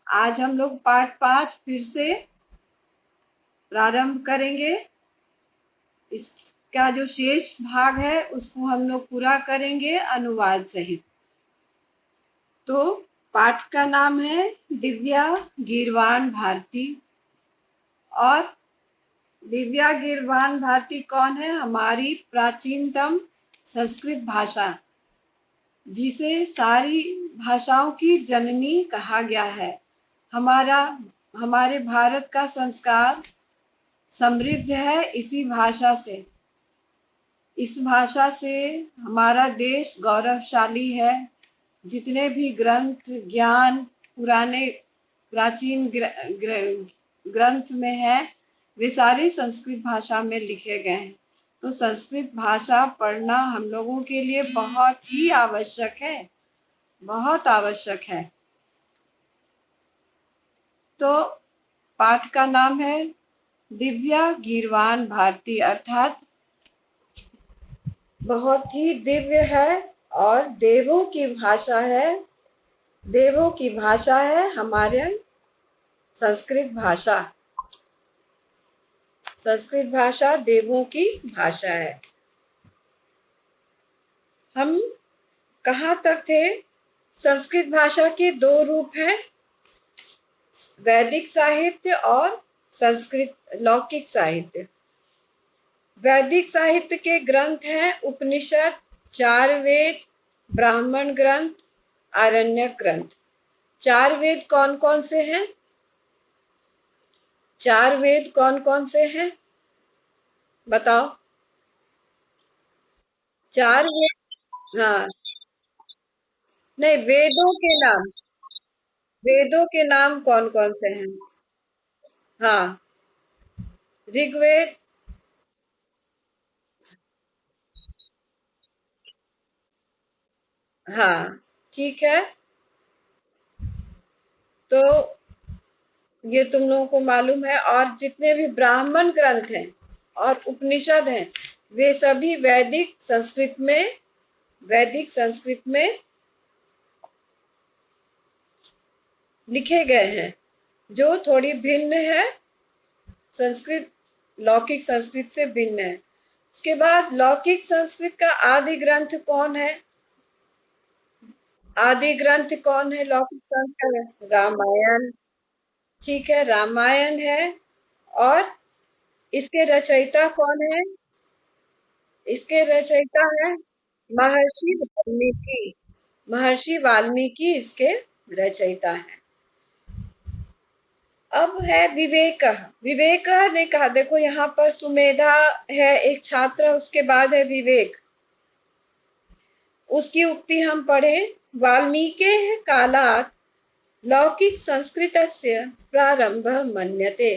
आज हम लोग पाठ 5 फिर से प्रारंभ करेंगे। इसका जो शेष भाग है उसको हम लोग पूरा करेंगे अनुवाद सहित। तो पाठ का नाम है दिव्या गीरवान भारती। और दिव्या गीरवान भारती कौन है? हमारी प्राचीनतम संस्कृत भाषा, जिसे सारी भाषाओं की जननी कहा गया है। हमारे भारत का संस्कार समृद्ध है इसी भाषा से। इस भाषा से हमारा देश गौरवशाली है। जितने भी ग्रंथ ज्ञान पुराने प्राचीन ग्रंथ में है वे सारे संस्कृत भाषा में लिखे गए हैं। तो संस्कृत भाषा पढ़ना हम लोगों के लिए बहुत ही आवश्यक है, बहुत आवश्यक है। तो पाठ का नाम है दिव्या गीरवान भारती, अर्थात बहुत ही दिव्य है और देवों की भाषा है। देवों की भाषा है हमारे संस्कृत भाषा। संस्कृत भाषा देवों की भाषा है। हम कहाँ तक थे? संस्कृत भाषा के 2 रूप हैं, वैदिक साहित्य और संस्कृत लौकिक साहित्य। वैदिक साहित्य के ग्रंथ हैं उपनिषद, 4 वेद, ब्राह्मण ग्रंथ, आरण्यक ग्रंथ। 4 वेद कौन कौन से हैं? 4 वेद कौन कौन से हैं बताओ? 4 वेद, हाँ नहीं, वेदों के नाम कौन कौन से हैं? हाँ, ऋग्वेद, हाँ ठीक है। तो ये तुम लोगों को मालूम है। और जितने भी ब्राह्मण ग्रंथ हैं और उपनिषद हैं वे सभी वैदिक संस्कृत में लिखे गए हैं, जो थोड़ी भिन्न है, संस्कृत लौकिक संस्कृत से भिन्न है। उसके बाद लौकिक संस्कृत का आदि ग्रंथ कौन है? आदि ग्रंथ कौन है लौकिक संस्कृत? रामायण। ठीक है, रामायण है। और इसके रचयिता कौन है? इसके रचयिता है महर्षि वाल्मीकि। महर्षि वाल्मीकि इसके रचयिता है। अब है विवेक। विवेक ने कहा, देखो यहाँ पर सुमेधा है एक छात्र, उसके बाद है विवेक। उसकी उक्ति हम पढ़े, वाल्मीकि कालात् लौकिक संस्कृतस्य प्रारंभ मन्यते।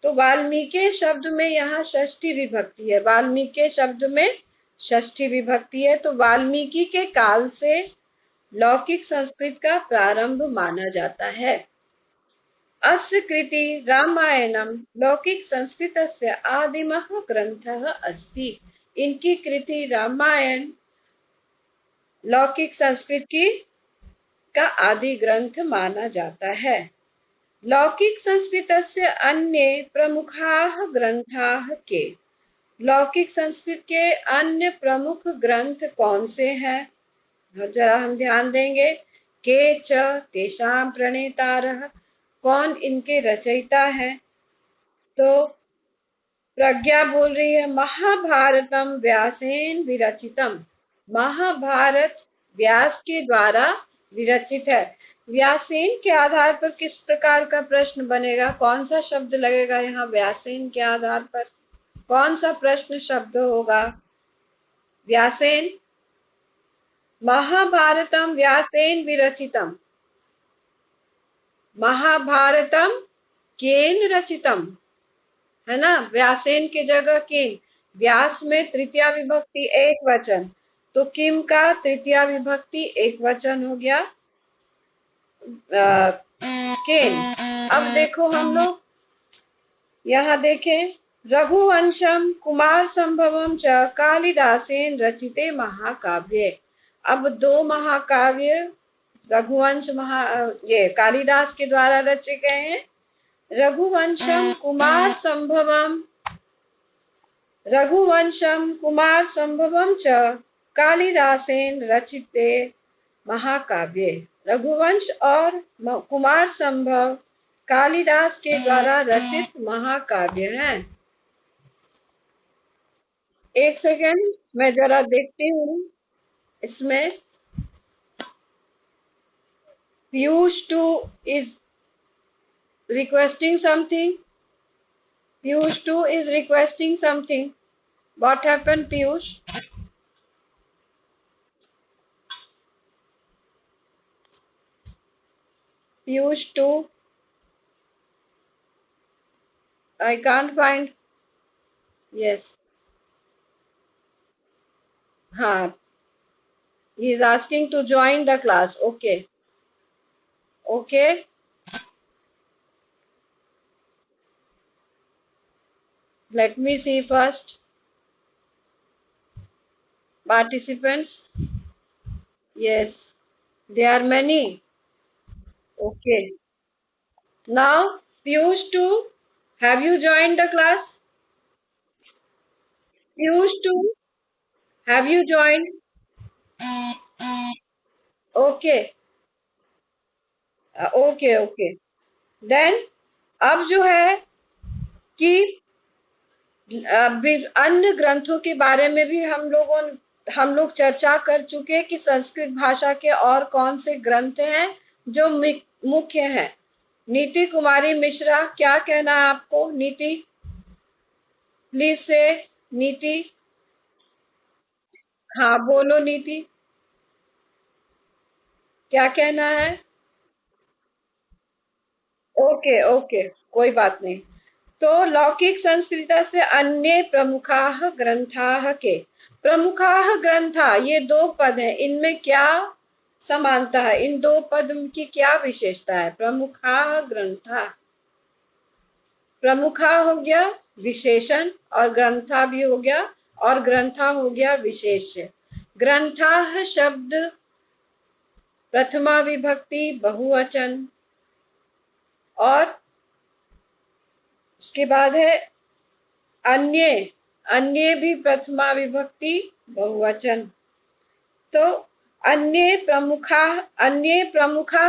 तो वाल्मीकि शब्द में यहाँ षष्ठी विभक्ति है। वाल्मीकि शब्द में षष्ठी विभक्ति है। तो वाल्मीकि के काल से लौकिक संस्कृत का प्रारंभ माना जाता है। अस्य कृति रामायणम लौकिक संस्कृतस्य आदिमः ग्रंथः अस्ति। इनकी कृति रामायण लौकिक संस्कृत की का आदि ग्रंथ माना जाता है। लौकिक संस्कृतस्य अन्य प्रमुखाः ग्रंथाः के। लौकिक संस्कृत के अन्य प्रमुख ग्रंथ कौन से हैं? जरा हम ध्यान देंगे। के च तेषां प्रणेतारः, कौन इनके रचयिता हैं? तो प्रज्ञा बोल रही है महाभारतम व्यासेन विरचितम। महाभारत व्यास के द्वारा विरचित है। व्यासेन के आधार पर किस प्रकार का प्रश्न बनेगा? कौन सा शब्द लगेगा यहाँ व्यासेन के आधार पर? कौन सा प्रश्न शब्द होगा? व्यासेन, महाभारतम व्यासेन विरचितम। महाभारतम केन रचितम, है ना? व्यासेन के जगह किम। व्यास में तृतीया विभक्ति एक वचन, तो किम का तृतीया विभक्ति एक वचन हो गया केन। अब देखो हम लोग यहाँ देखें, रघुवंशम कुमार संभवम च कालिदासेन रचिते महाकाव्ये। अब 2 महाकाव्य रघुवंश ये कालिदास के द्वारा रचे गए हैं। रघुवंशम कुमार संभवम, रघुवंशम कुमार संभवम च कालिदासेन रचिते महाकाव्ये। रघुवंश और कुमार संभव कालिदास के द्वारा रचित महाकाव्य हैं। एक सेकेंड, मैं जरा देखती हूँ इसमें। Piyush two is requesting something. Piyush too is requesting something. What happened, Piyush? Piyush too. I can't find. Yes. हाँ. He is asking to join the class. Okay. Okay. Let me see first. Participants. Yes. There are many. Okay. Now, Piyush too. Have you joined the class? Piyush too. Have you joined? Okay. Okay. Okay. Then अब जो है कि अन्य ग्रंथों के बारे में भी हम लोग चर्चा कर चुके कि संस्कृत भाषा के और कौन से ग्रंथ हैं जो मुख्य हैं। नीति कुमारी मिश्रा, क्या कहना है आपको? नीति, प्लीज से। नीति, हाँ बोलो नीति, क्या कहना है? ओके ओके, कोई बात नहीं। तो लौकिक संस्कृतस्य अन्ये प्रमुखाः ग्रंथाः के। प्रमुखाः ग्रंथा, ये दो पद हैं, इनमें क्या समानता है? इन दो पद की क्या विशेषता है? प्रमुखाः ग्रंथा, प्रमुखा हो गया विशेषण और ग्रंथा भी हो गया, और ग्रंथा हो गया विशेष्य। ग्रंथा शब्द प्रथमा विभक्ति बहुवचन, और उसके बाद है अन्य, अन्य भी प्रथमा विभक्ति बहुवचन। तो अन्य प्रमुखा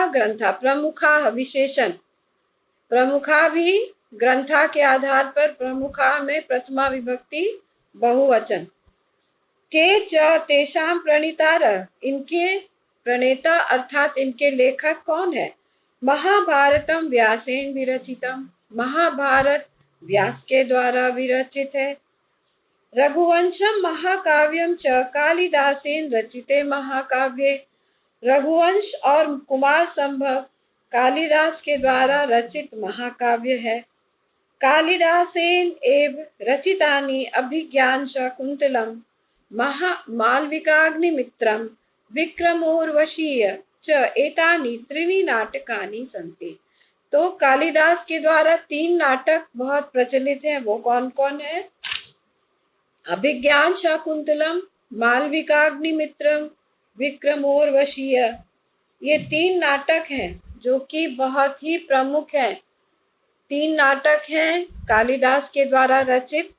ग्रंथा, प्रमुखा विशेषण, प्रमुखा भी ग्रंथा के आधार पर प्रमुखा में प्रथमा विभक्ति बहुवचन। के च तेषां प्रणीतार, इनके प्रणेता अर्थात इनके लेखक कौन है? महाभारतम व्यासेन विरचितम, महाभारत व्यास के द्वारा विरचित है। रघुवंशम महाकाव्यम च कालिदासेन रचिते महाकाव्ये, रघुवंश और कुमार संभव कालिदास के द्वारा रचित महाकाव्य है। कालिदासेन एव रचितानि अभिज्ञान शाकुंतलम मालविकाग्निमित्रम विक्रमोर्वशीय च एतानि त्रीणि नाटकानि सन्ति। तो कालिदास के द्वारा 3 नाटक बहुत प्रचलित हैं। वो कौन कौन है? अभिज्ञान शाकुंतलम, मालविकाग्निमित्रम, विक्रमोर्वशीय। ये 3 नाटक हैं जो कि बहुत ही प्रमुख हैं। 3 नाटक हैं कालिदास के द्वारा रचित।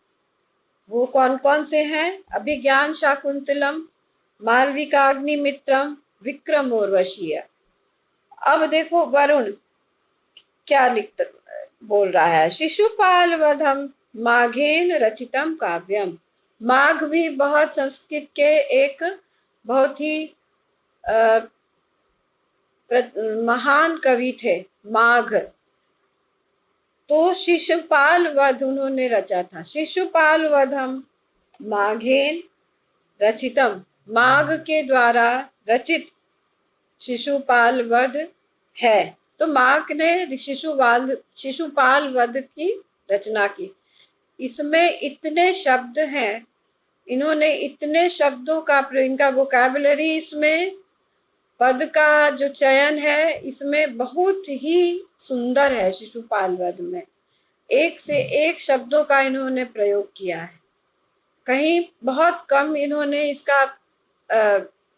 वो कौन कौन से हैं? अभिज्ञान शाकुंतलम, मालविकाग्निमित्रम, विक्रमोर्वशीय। अब देखो वरुण क्या बोल रहा है। शिशुपाल वधम माघेन रचितम काव्यम। माघ भी बहुत संस्कृत के एक बहुत ही महान कवि थे, माघ। तो शिशुपाल वध उन्होंने रचा था। शिशुपाल वधम माघेन रचितम, माघ के द्वारा रचित शिशुपाल वध है। तो माघ ने शिशुपाल वध की रचना की। इसमें इतने शब्द हैं, इन्होंने इतने शब्दों का, इनका वोकैबुलरी, इसमें पद का जो चयन है इसमें बहुत ही सुंदर है। शिशुपाल वध में एक से एक शब्दों का इन्होंने प्रयोग किया है। कहीं बहुत कम इन्होंने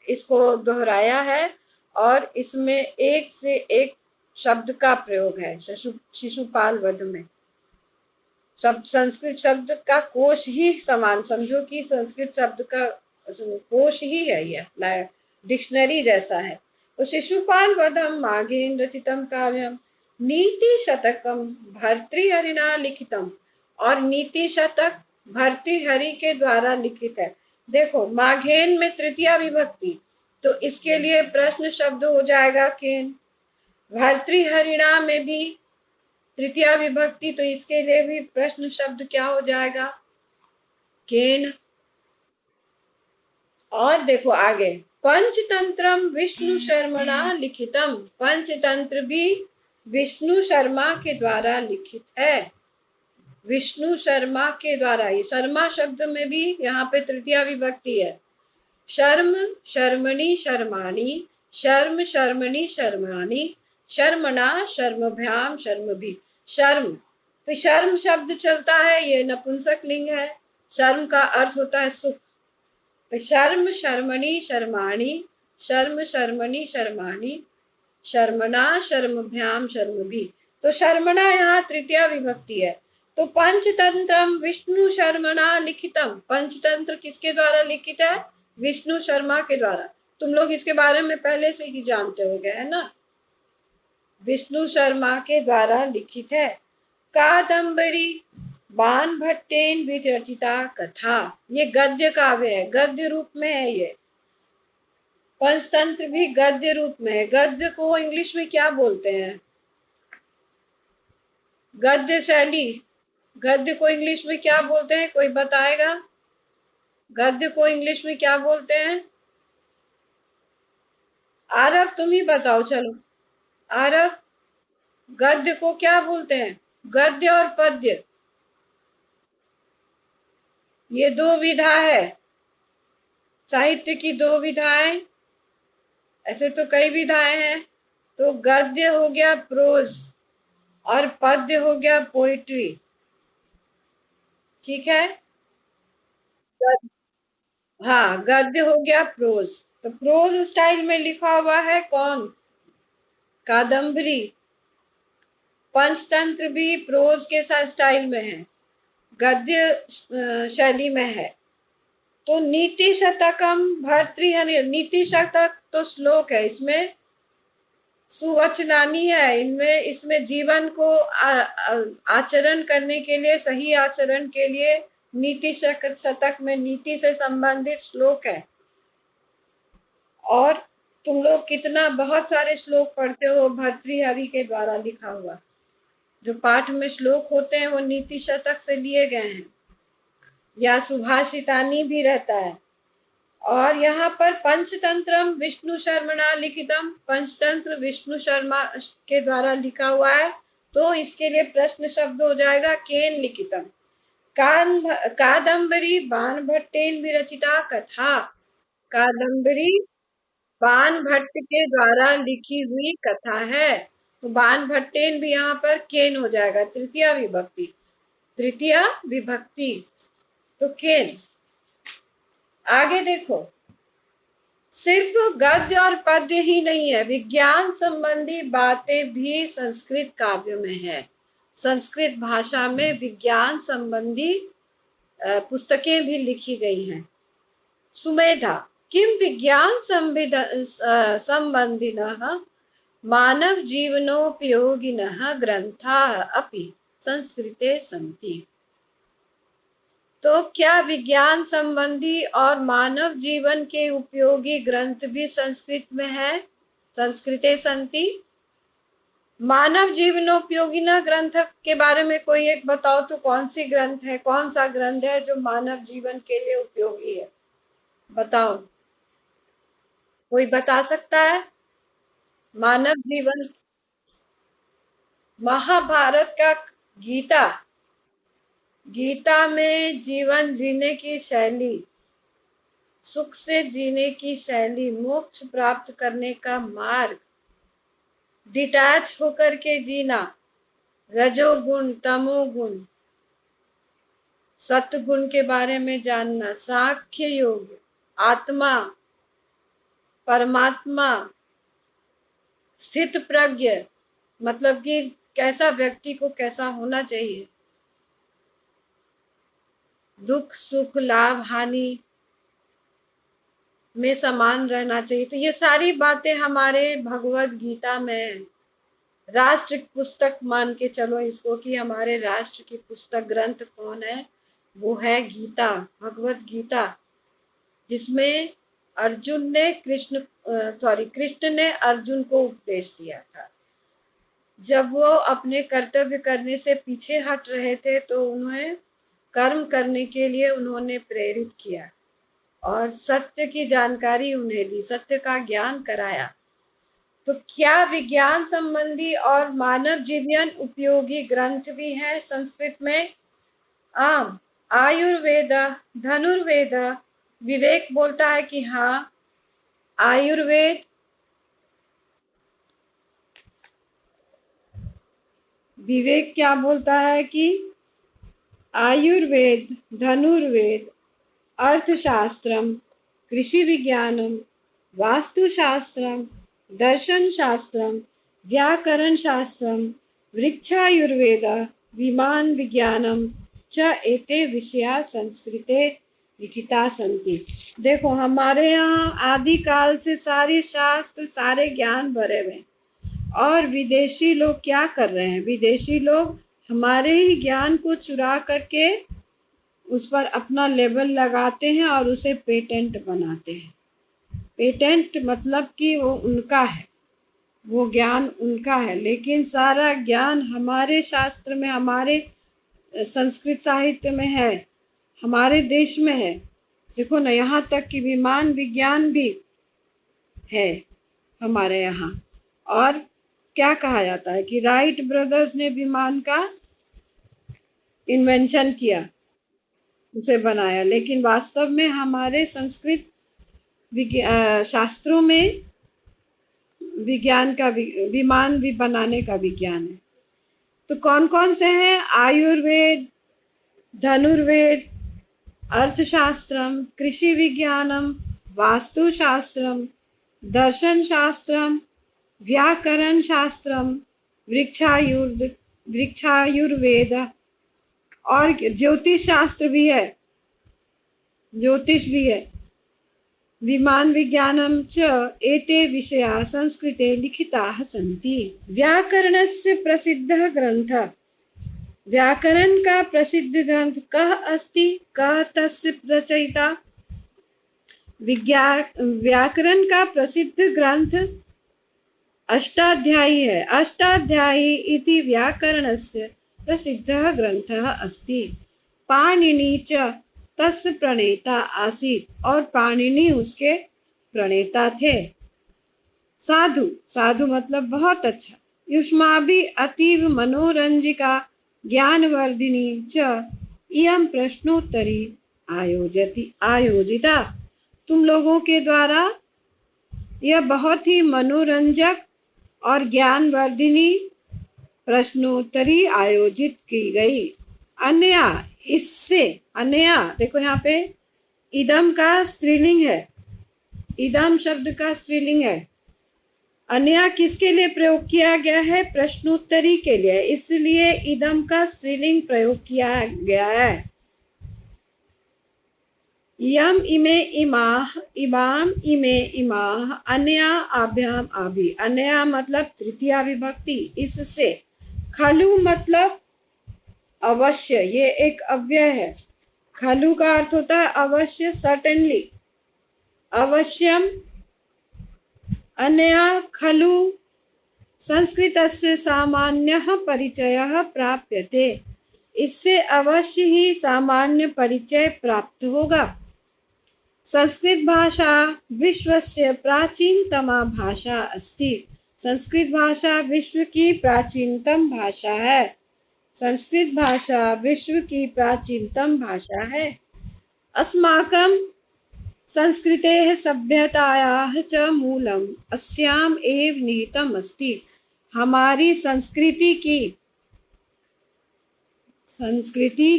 इसको दोहराया है, और इसमें एक से एक शब्द का प्रयोग है शिशुपाल वध में। शब्द संस्कृत शब्द का कोश ही समान समझो कि संस्कृत शब्द का कोश ही है, यह डिक्शनरी जैसा है। तो शिशुपाल वधम माघेन रचितम काव्यम नीति शतकम भर्तृहरिणा लिखितम, और नीति शतक भर्तृहरि के द्वारा लिखित है। देखो माघेन में तृतीया विभक्ति, तो इसके लिए प्रश्न शब्द हो जाएगा केन। भर्तृहरिणा में भी तृतीया विभक्ति, तो इसके लिए भी प्रश्न शब्द क्या हो जाएगा, केन। और देखो आगे, पंचतंत्रम विष्णु शर्मणा लिखितम, पंचतंत्र भी विष्णु शर्मा के द्वारा लिखित है। विष्णु शर्मा के द्वारा, ये शर्मा शब्द में भी यहाँ पे तृतीया विभक्ति है। शर्म शर्मणि शर्माणि, शर्म शर्मणि शर्माणि, शर्मणा शर्मभ्याम शर्मभि। शर्म, तो शर्म शब्द चलता है, ये नपुंसक लिंग है। शर्म का अर्थ होता है सुख, तो शर्म शर्मणि शर्माणि, शर्म शर्मणि शर्माणि, शर्मणा शर्मभ्याम शर्मभि। तो शर्मणा यहाँ तृतीया विभक्ति है। तो पंचतंत्रम विष्णु शर्मणा लिखितम, पंचतंत्र किसके द्वारा लिखित है, विष्णु शर्मा के द्वारा। तुम लोग इसके बारे में पहले से ही जानते हो गए है ना, विष्णु शर्मा के द्वारा लिखित है। कादम्बरी बाणभट्टेन विरचिता कथा, ये गद्य काव्य है, गद्य रूप में है ये। पंचतंत्र भी गद्य रूप में है। गद्य को इंग्लिश में क्या बोलते हैं, गद्य शैली, गद्य को इंग्लिश में क्या बोलते हैं, कोई बताएगा, गद्य को इंग्लिश में क्या बोलते हैं। आरव तुम ही बताओ, चलो आरव, गद्य को क्या बोलते हैं, गद्य और पद्य, ये दो विधा है, साहित्य की दो विधाएं, ऐसे तो कई विधाएं हैं। तो गद्य हो गया प्रोज और पद्य हो गया पोइट्री, ठीक है। हाँ, गद्य हो गया प्रोज, तो प्रोज स्टाइल में लिखा हुआ है कौन, कादम्बरी। पंचतंत्र भी प्रोज के साथ स्टाइल में है, गद्य शैली में है। तो नीति शतकम भर्तृहरि, नीति शतक तो श्लोक है, इसमें सुवचनानी है, इनमें इसमें जीवन को आचरण करने के लिए, सही आचरण के लिए नीति शतक में नीति से संबंधित श्लोक है। और तुम लोग कितना बहुत सारे श्लोक पढ़ते हो भर्तृहरि के द्वारा लिखा हुआ, जो पाठ में श्लोक होते हैं वो नीति शतक से लिए गए हैं, या सुभाषितानी भी रहता है। और यहाँ पर पंचतंत्रम विष्णु शर्मणा लिखितम, पंचतंत्र विष्णु शर्मा के द्वारा लिखा हुआ है, तो इसके लिए प्रश्न शब्द हो जाएगा केन लिखितम। कादम्बरी बाणभट्टेन विरचिता कथा, कादम्बरी बाणभट्ट के द्वारा लिखी हुई कथा है, तो बाणभट्टेन भी यहाँ पर केन हो जाएगा, तृतीया विभक्ति, तृतीया विभक्ति, तो केन। आगे देखो, सिर्फ गद्य और पद्य ही नहीं है, विज्ञान संबंधी बातें भी संस्कृत काव्य में है। संस्कृत भाषा में विज्ञान संबंधी पुस्तकें भी लिखी गई हैं। सुमेधा, किम विज्ञान संबंधिनः मानव जीवनोपयोगिनः ग्रंथाः अपि संस्कृते सन्ति। तो क्या विज्ञान संबंधी और मानव जीवन के उपयोगी ग्रंथ भी संस्कृत में है, संस्कृते सन्ति। मानव जीवनोपयोगी ना ग्रंथ के बारे में कोई एक बताओ तो, कौन सी ग्रंथ है, कौन सा ग्रंथ है जो मानव जीवन के लिए उपयोगी है, बताओ, कोई बता सकता है। मानव जीवन, महाभारत का गीता, गीता में जीवन जीने की शैली, सुख से जीने की शैली, मोक्ष प्राप्त करने का मार्ग, डिटैच होकर के जीना, रजोगुण तमोगुण, सत्गुण के बारे में जानना, सांख्य योग, आत्मा परमात्मा, स्थित प्रज्ञ मतलब कि कैसा व्यक्ति को कैसा होना चाहिए, दुख सुख लाभ हानि में समान रहना चाहिए। तो ये सारी बातें हमारे भगवत गीता में है। राष्ट्र की पुस्तक मान के चलो इसको कि हमारे राष्ट्र की पुस्तक ग्रंथ कौन है, वो है गीता, भगवत गीता, जिसमें कृष्ण ने अर्जुन को उपदेश दिया था। जब वो अपने कर्तव्य करने से पीछे हट रहे थे तो उन्हें कर्म करने के लिए उन्होंने प्रेरित किया और सत्य की जानकारी उन्हें दी, सत्य का ज्ञान कराया। तो क्या विज्ञान संबंधी और मानव जीवन उपयोगी ग्रंथ भी हैं संस्कृत में? आम आयुर्वेद, धनुर्वेद। विवेक बोलता है कि हाँ, आयुर्वेद, विवेक क्या बोलता है कि आयुर्वेद, धनुर्वेद, अर्थशास्त्रम, कृषि विज्ञानम, वास्तुशास्त्रम, दर्शन शास्त्रम, व्याकरण शास्त्रम, वृक्षायुर्वेद, विमान विज्ञानम च एते विषया संस्कृते लिखिता संति। देखो हमारे यहाँ आदिकाल से सारे शास्त्र सारे ज्ञान भरे हुए, और विदेशी लोग क्या कर रहे हैं, विदेशी लोग हमारे ही ज्ञान को चुरा करके उस पर अपना लेबल लगाते हैं और उसे पेटेंट बनाते हैं। पेटेंट मतलब कि वो उनका है, वो ज्ञान उनका है, लेकिन सारा ज्ञान हमारे शास्त्र में, हमारे संस्कृत साहित्य में है, हमारे देश में है। देखो ना, यहाँ तक कि विमान विज्ञान भी है हमारे यहाँ। और क्या कहा जाता है कि राइट ब्रदर्स ने विमान का इन्वेंशन किया, उसे बनाया, लेकिन वास्तव में हमारे संस्कृत शास्त्रों में विज्ञान का विमान भी बनाने का विज्ञान है। तो कौन कौन से हैं? आयुर्वेद, धनुर्वेद, अर्थशास्त्रम, कृषि विज्ञानम, वास्तुशास्त्रम, दर्शन शास्त्रम, व्याकरण शास्त्रम, वृक्षायुर्वेद, और ज्योतिष शास्त्र भी है, ज्योतिष भी है। विमान विज्ञानम च एते विषया संस्कृते लिखिताः सन्ति। व्याकरणस्य प्रसिद्धः ग्रन्थः, व्याकरण का प्रसिद्ध ग्रंथ कः अस्ति, कः तस्य रचयिता? व्याकरण का प्रसिद्ध ग्रंथ अष्टाध्यायी है। अष्टाध्यायी इति व्याकरणस्य प्रसिद्धः ग्रंथः अस्ति। पाणिनि च तस्य प्रणेता आसीत्, और पाणिनि उसके प्रणेता थे। साधु, साधु मतलब बहुत अच्छा। युष्माभि अतीव मनोरंजिका ज्ञानवर्धिनी च इयं प्रश्नोत्तरी आयोजिता। तुम लोगों के द्वारा यह बहुत ही मनोरंजक और ज्ञानवर्धिनी प्रश्नोत्तरी आयोजित की गई। अन्या, इससे, अन्या देखो यहाँ पे इदम का स्त्रीलिंग है, इदम शब्द का स्त्रीलिंग है। अन्या किसके लिए प्रयोग किया गया है? प्रश्नोत्तरी के लिए, इसलिए इदम का स्त्रीलिंग प्रयोग किया गया है। यम इमे इमाह, इमाम इमे इमाह, अन्या आभ्याम आभि। अन्या मतलब तृतीया विभक्ति, इससे। खलु मतलब अवश्य, ये एक अव्यय है। खलु का अर्थ होता है अवश्य, सर्टेनली, अवश्यम। अन्या खलु संस्कृतस्य सामान्यः परिचयः प्राप्यते, इससे अवश्य ही सामान्य परिचय प्राप्त होगा। संस्कृत भाषा विश्वस्य प्राचीनतमा भाषा अस्ति, संस्कृत भाषा विश्व की प्राचीनतम भाषा है। संस्कृत भाषा विश्व की प्राचीनतम भाषा है। अस्माकं संस्कृतेः सभ्यतायाः च मूलम् अस्याम् एव निहितम् अस्ति। हमारी संस्कृति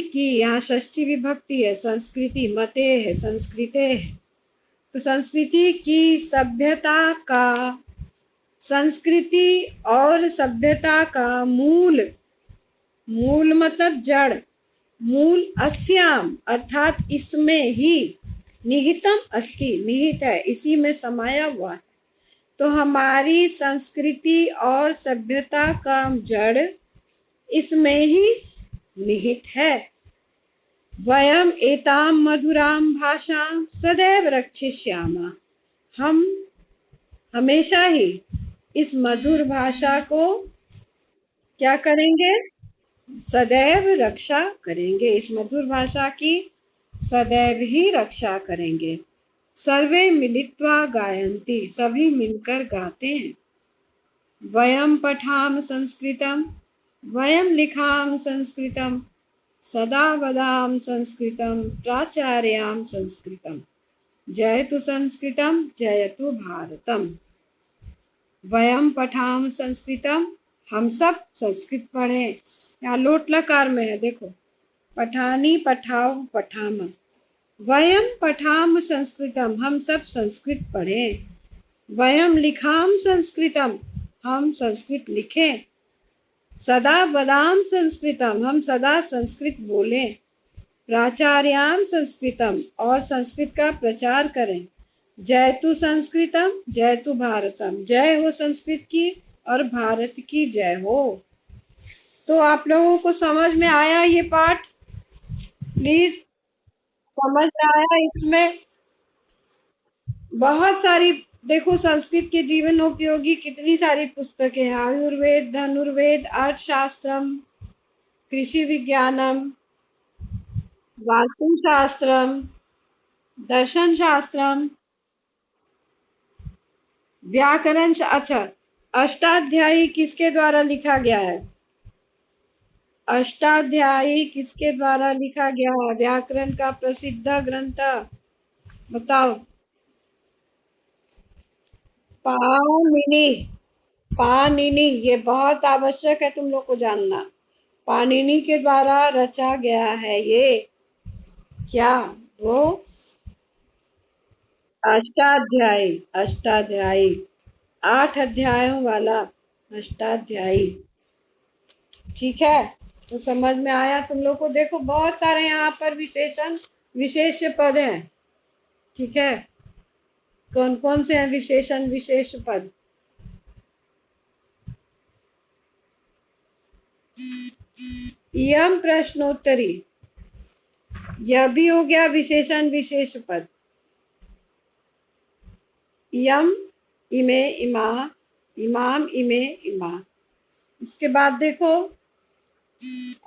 की यहाँ षष्ठी विभक्ति है, संस्कृति, मते है, संस्कृते है। तो संस्कृति की सभ्यता का संस्कृति और सभ्यता का मूल, मूल मतलब जड़, मूल अस्याम अर्थात इसमें ही, निहितम अस्ति निहित है, इसी में समाया हुआ है। तो हमारी संस्कृति और सभ्यता का जड़ इसमें ही निहित है। वयम एताम मधुराम भाषाम सदैव रक्षिष्यामः, हम हमेशा ही इस मधुर भाषा को क्या करेंगे, सदैव रक्षा करेंगे, इस मधुर भाषा की सदैव ही रक्षा करेंगे। सर्वे मिलित्वा गायन्ति, सभी मिलकर गाते हैं। वयम पठाम संस्कृतम, वयम लिखाम संस्कृतम, सदा वदाम संस्कृतम, प्राचार्याम संस्कृतम, जयतु संस्कृतम जयतु भारतम। वयम पठाम संस्कृतम, हम सब संस्कृत पढ़े, यहाँ लोट लकार में है देखो, पठानी पठाओ पठाम। वयम पठाम संस्कृतम, हम सब संस्कृत पढ़े। वयम लिखाम संस्कृतम, हम संस्कृत लिखें। सदा वदाम संस्कृतम, हम सदा संस्कृत बोलें। प्राचार्याम संस्कृतम, और संस्कृत का प्रचार करें। जयतु संस्कृतम जयतु भारतम, जय हो संस्कृत की और भारत की जय हो। तो आप लोगों को समझ में आया ये पाठ? प्लीज, समझ में आया? इसमें बहुत सारी, देखो संस्कृत के जीवन उपयोगी कितनी सारी पुस्तकें हैं। आयुर्वेद, धनुर्वेद, अर्थशास्त्रम, कृषि विज्ञानम, वास्तुशास्त्रम, दर्शन शास्त्रम, व्याकरण। अच्छा, अष्टाध्यायी किसके द्वारा लिखा गया है? अष्टाध्यायी किसके द्वारा लिखा गया है? व्याकरण का प्रसिद्ध ग्रंथ बताओ। पाणिनि, पाणिनि, ये बहुत आवश्यक है तुम लोग को जानना। पाणिनि के द्वारा रचा गया है ये क्या, वो अष्टाध्यायी। अष्टाध्यायी 8 अध्यायों वाला अष्टाध्यायी। ठीक है, तो समझ में आया तुम लोग को? देखो बहुत सारे यहाँ पर विशेषण विशेष पद हैं। ठीक है, कौन कौन से हैं विशेषण विशेष पद? यम प्रश्नोत्तरी, यह भी हो गया विशेषण विशेष पद। यम, इमे इमा, इमाम इमे इमा। उसके बाद देखो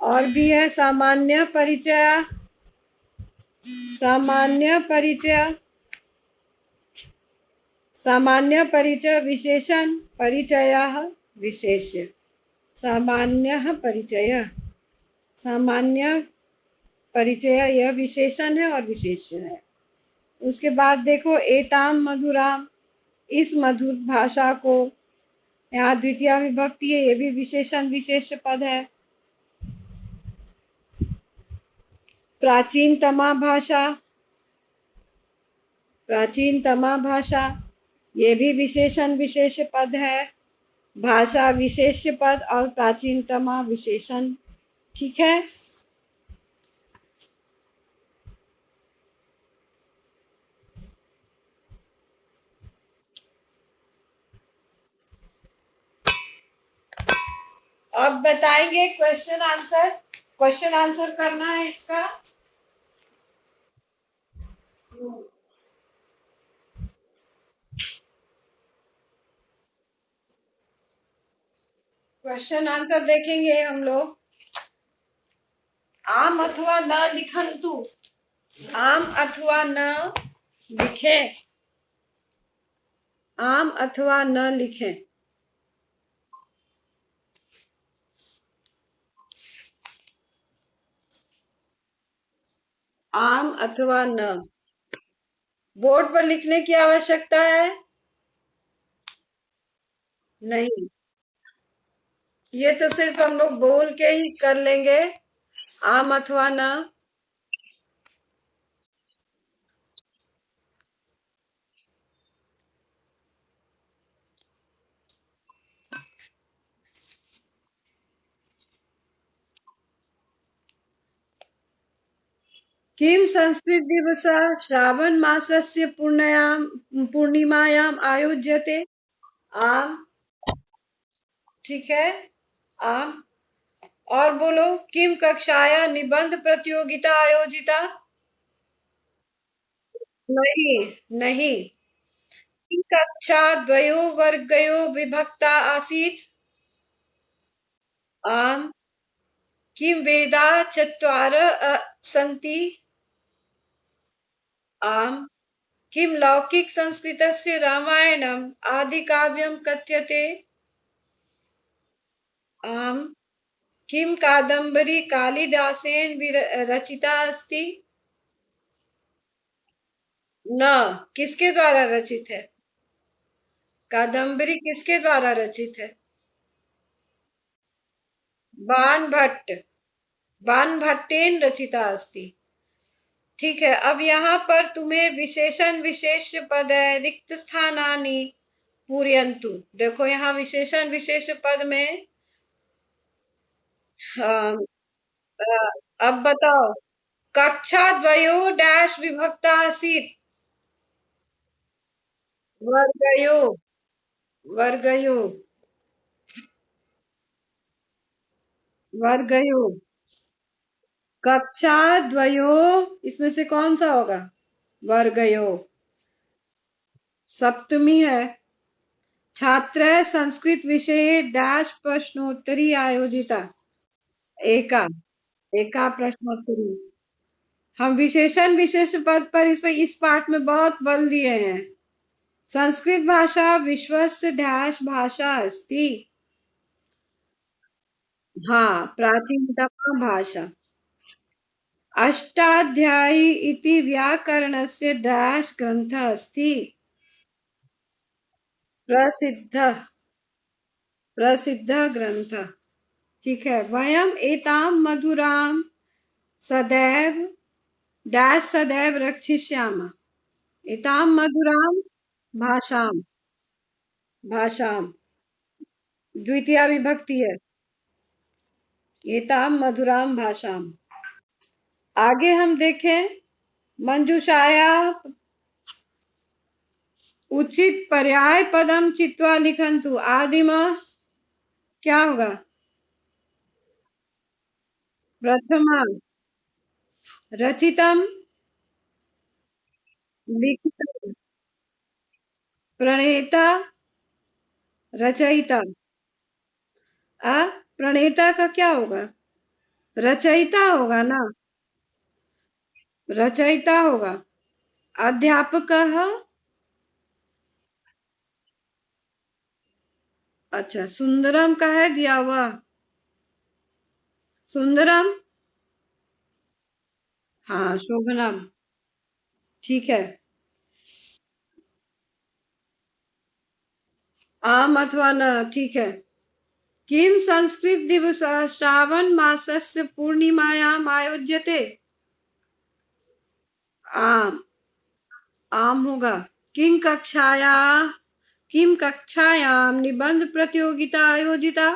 और भी है सामान्य परिचय, सामान्य परिचय, सामान्य परिचय विशेषण, परिचयः विशेष्य। सामान्य परिचय, सामान्य परिचय यह विशेषण है और विशेष्य है। उसके बाद देखो एताम मधुराम, इस मधुर भाषा को, यहाँ द्वितीया विभक्ति है, ये भी विशेषण विशेष पद है। प्राचीनतमा भाषा, प्राचीनतमा भाषा, ये भी विशेषण विशेष पद है। भाषा विशेष पद और प्राचीनतमा विशेषण। ठीक है, अब बताएंगे क्वेश्चन आंसर। क्वेश्चन आंसर करना है इसका। क्वेश्चन आंसर देखेंगे हम लोग। आम अथवा न लिखन्तु, आम अथवा न लिखे, आम अथवा न लिखे। आम अथवा न, बोर्ड पर लिखने की आवश्यकता है नहीं, ये तो सिर्फ हम लोग बोल के ही कर लेंगे। आम अथवा न, किं संस्कृत दिवसः श्रावण मासस्य पूर्णिमायाम् आयोज्यते। आम। ठीक है। आम। और बोलो, किम कक्षाया निबंध प्रतियोगिता आयोजिता। नहीं। नहीं। किं कक्षा द्वयो वर्गयो विभक्ता आसीत्। आम। किं वेदा चत्वार सन्ति। आम। किं लौकिक संस्कृतस्य रामायणम् आदिकाव्यं कथ्यते। आम। किं कादम्बरी कालिदासेन रचिता अस्ति। न। किसके द्वारा रचित है। कादम्बरी किसके द्वारा रचित है। बाणभट्ट। बाणभट्टेन रचिता अस्ति। ठीक है, अब यहाँ पर तुम्हें विशेषण विशेष पद है रिक्त स्थानानि पूरयन्तु। देखो यहाँ विशेषण विशेष पद में अ, अब बताओ, कक्षा द्वयो डैश विभक्ता आसीत्। वर्गयो। वर्गयो। वर्गयो। कक्षा द्वयो, इसमें से कौन सा होगा। वर्गयो। सप्तमी है। छात्र संस्कृत विषये डैश प्रश्नोत्तरी आयोजिता। एका। एका प्रश्नोत्तरी। हम विशेषण विशेष पद पर इस पाठ में बहुत बल दिए हैं। संस्कृत भाषा विश्वस्य डैश भाषा अस्ति। हाँ, प्राचीनतमा भाषा। अष्टाध्यायी इति व्याकरणस्य डैश ग्रंथः अस्ति। प्रसिद्ध। प्रसिद्ध ग्रंथ। ठीक है। वयम एतां मधुरां सदैव डैश सदैव रक्षिष्यामः। एतां मधुरां भाषां। भाषां द्वितीया विभक्ति है। एतां मधुरां भाषां। आगे हम देखें, मंजूषाया उचित पर्याय पदम चित्वा लिखन्तु। आदिम क्या होगा। प्रथमा। रचितम। लिखितम। प्रणेता। रचयिता। आ प्रणेता का क्या होगा। रचयिता होगा ना। रचयिता होगा। अध्यापक। अच्छा, सुंदरम का है दिया हुआ। सुंदरम। हाँ, शोभनम। ठीक है। आम अथवा न। ठीक है। किम संस्कृत दिवस श्रावण मासस्य पूर्णिमायाम आयोज्यते। आम। आम होगा। किम कक्षाया किम कक्षायाम निबंध प्रतियोगिता आयोजिता।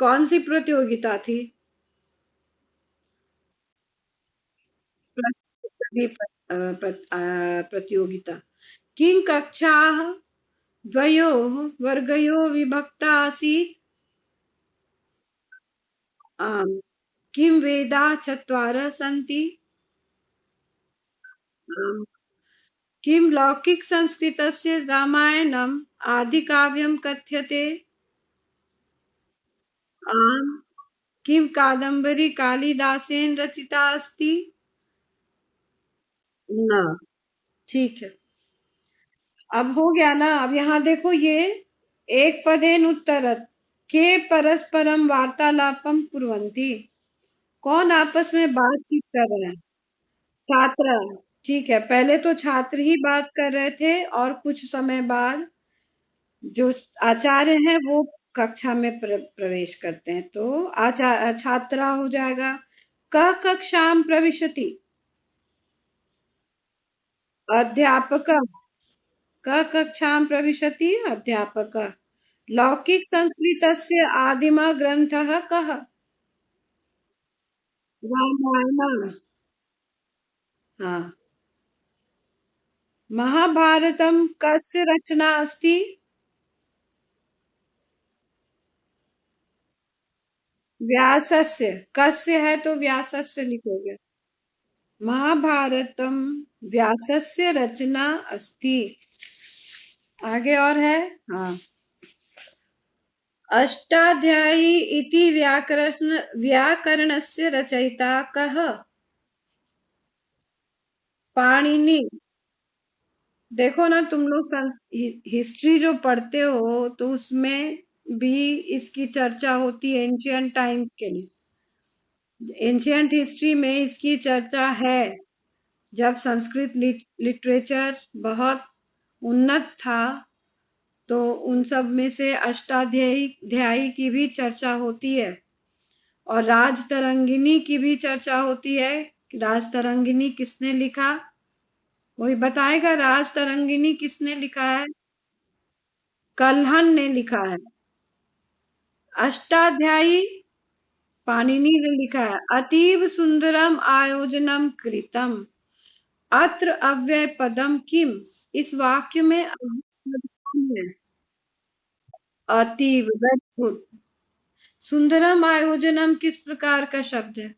कौन सी प्रतियोगिता थी। प्रतियोगिता। किं कक्षाः द्वयोः वर्गयोः विभक्ता आसीत्। आम्। किं वेदाः चत्वारः सन्ति। आम्। किं लौकिकसंस्कृतस्य रामायणम् आदिकाव्यं कथ्यते। आम्। किं कादम्बरी कालिदासेन रचिता अस्ति। न। ठीक है। अब हो गया ना। अब यहाँ देखो, ये एक पदेन उत्तरत के परस्परम वार्तालापम कुर्वन्ति। कौन आपस में बातचीत कर रहे हैं। छात्र। ठीक है, पहले तो छात्र ही बात कर रहे थे और कुछ समय बाद जो आचार्य हैं वो कक्षा में प्रवेश करते हैं, तो छात्रा हो जाएगा। कः कक्षाम प्रविशति। अध्यापक। कः कक्षां प्रविशति। अध्यापक। लौकिक संस्कृतस्य आदिमः ग्रन्थः कः। रामायणं। हाँ। महाभारतं कस्य रचना अस्ति? व्यासस्य। कस्य है तो व्यासस्य लिखोगे। महाभारतं व्यासस्य रचना अस्ति। आगे और है। हाँ। अष्टाध्यायी इति व्याकरणस्य रचयिता कः? पाणिनि। देखो ना, तुम लोग हिस्ट्री जो पढ़ते हो तो उसमें भी इसकी चर्चा होती है एंशियंट टाइम्स के लिए। एंशियंट हिस्ट्री में इसकी चर्चा है। जब संस्कृत लिटरेचर बहुत उन्नत था तो उन सब में से अष्टाध्यायी अध्यायी की भी चर्चा होती है और राजतरंगिणी की भी चर्चा होती है। राजतरंगिणी किसने लिखा? कोई बताएगा राजतरंगिणी किसने लिखा है? कल्हण ने लिखा है। अष्टाध्यायी पाणिनि ने लिखा है। अतीव सुंदरम आयोजनम कृतम अत्र अव्यय पदम किम। इस वाक्य में अव्यय पद है। अतीव, वेरी गुड। सुंदरम आयोजनम किस प्रकार का शब्द है?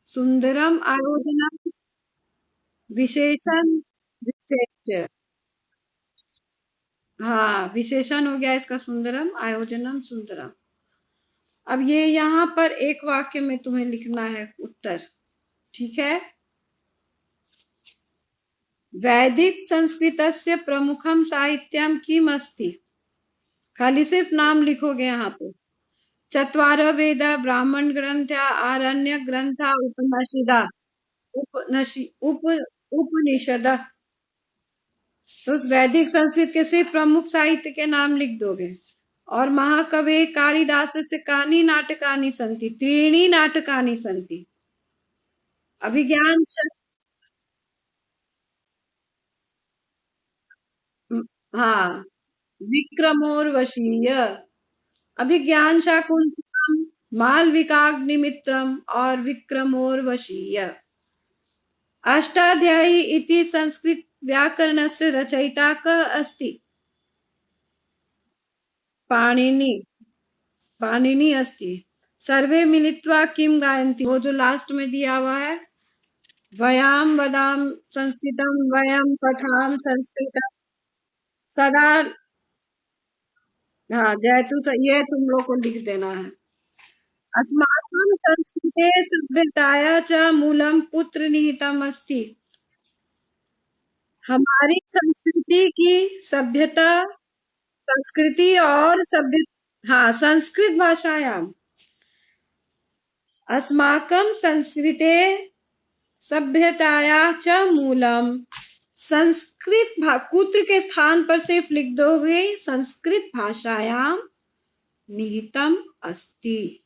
सुंदरम आयोजनम विशेषण विशेष्य। हाँ, विशेषण हो गया इसका सुंदरम आयोजनम सुंदरम। अब ये यहाँ पर एक वाक्य में तुम्हें लिखना है उत्तर। ठीक है। वैदिक संस्कृतस्य प्रमुखम साहित्यम किम अस्ति। खाली सिर्फ नाम लिखोगे यहाँ पे। चत्वार वेद ब्राह्मण ग्रंथ आरण्य ग्रंथ उपनिषद। उप उपनिषद। तो उस वैदिक संस्कृत के सिर्फ प्रमुख साहित्य के नाम लिख दोगे। और महाकवि कालिदासस्य कानि नाटकानि सन्ति। त्रीणि नाटकानि सन्ति। अभिज्ञान हाँ, विक्रमोर्वशीय। अभिज्ञान शाकुंतलम मालविकाग्निमित्रम और विक्रमोर्वशीय। अष्टाध्यायी इति संस्कृत व्याकरणस्य रचयिता कः अस्ति? पाणिनि। पाणिनि अस्ति। सर्वे मिलित्वा किम गायन्ति। वो जो लास्ट में दिया हुआ है, वयम वदाम संस्कृतम वयम पठाम संस्कृतम सदा। हाँ, जयतु ये तुम लोग को लिख देना है। अस्माकं संस्कृते सभ्यताया च मूलम कुत्र निहितम अस्ति। हमारी संस्कृति की सभ्यता, संस्कृति और सभ्य हाँ, संस्कृत भाषायाम। अस्माकं संस्कृते सभ्यताया च मूलम। संस्कृत कुत्र के स्थान पर सिर्फ लिख दोगे संस्कृत भाषायाम निहितम अस्ति।